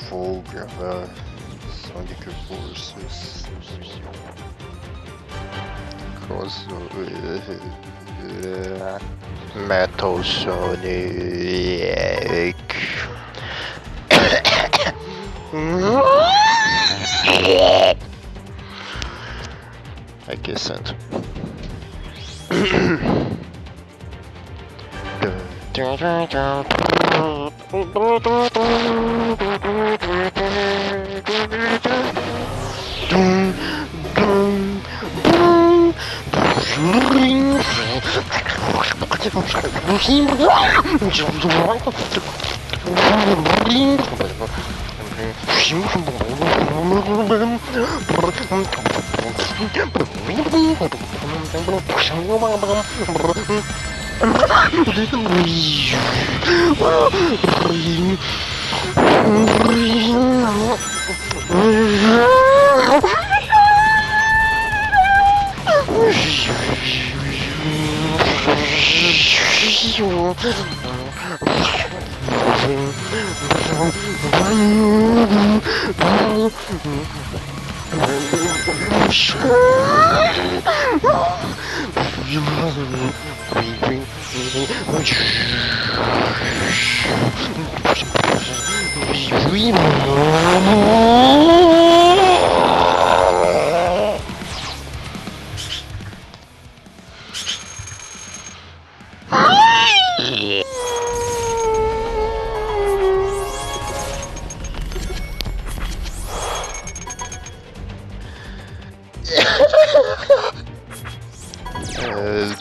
vou gravar Sonic Forces crossover Metal Sonic. Aquecendo.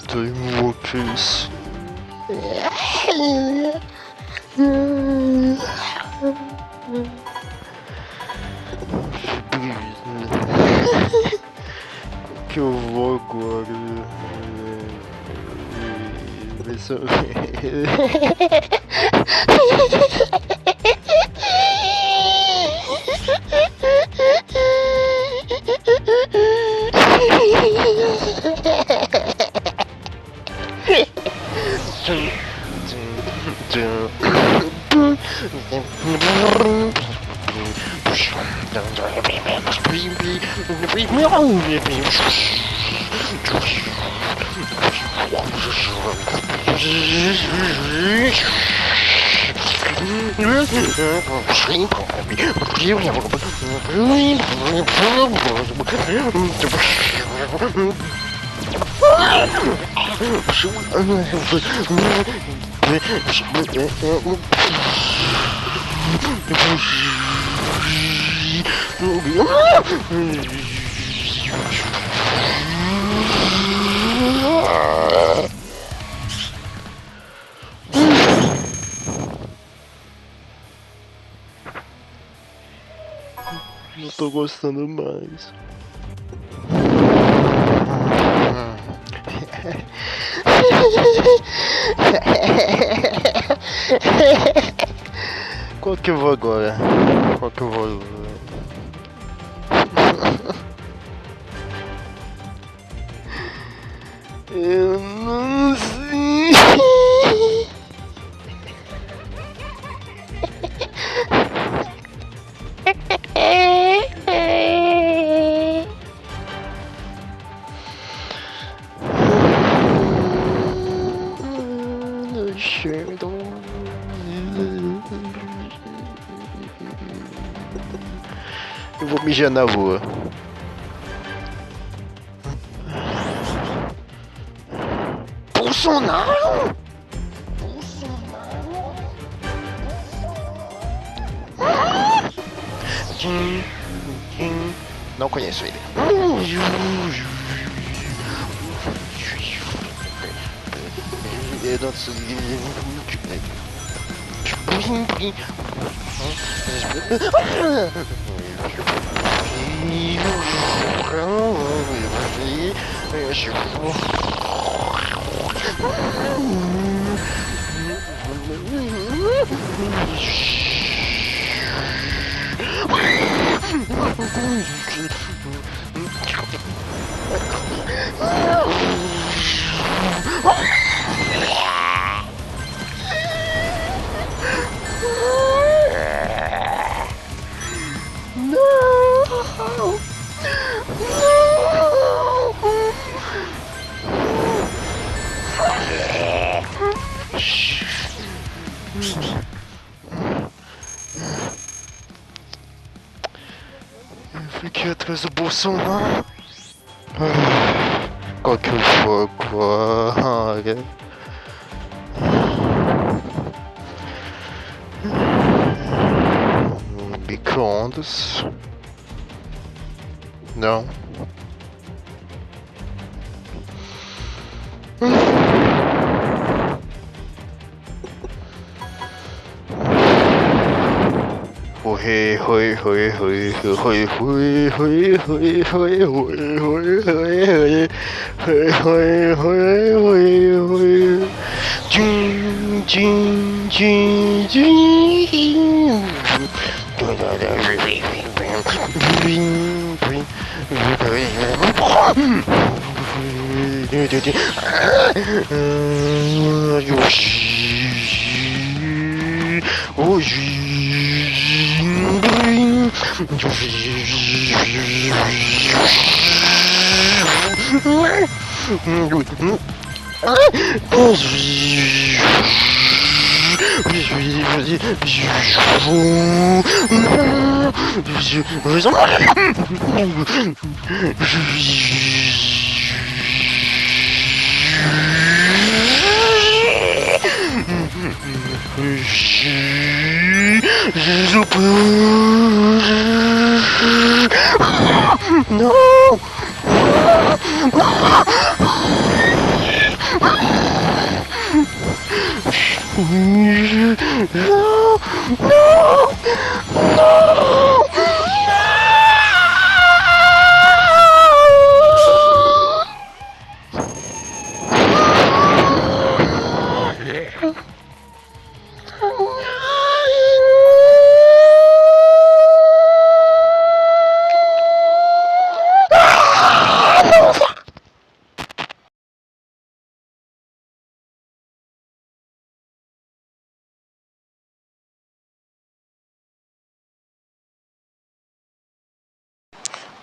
Tô imóveis. Que eu vou agora? Não tô gostando mais. Qual que eu vou agora? Qual que eu vou? Eu não sei. Eu vou mijar na rua. Bolsonaro? Não conheço ele. Eu não sei. poção não. Qual que eu vou agora? Micro-ondas. Não. Oi, oi, oi, oi, oi, oi, oi, oi, oi, oi, oi, oi, oi, oi, oi, oi. Tchim, tchim, tchim, tchim. No! No! No! No!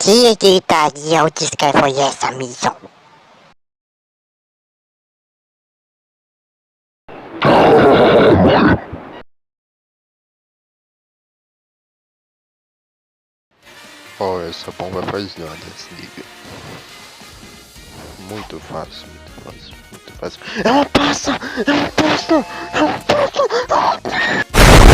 Que gritaria o que foi essa missão? Oh, essa bomba faz nada, se liga. Muito fácil, muito fácil, muito fácil. É uma pasta! É uma pasta!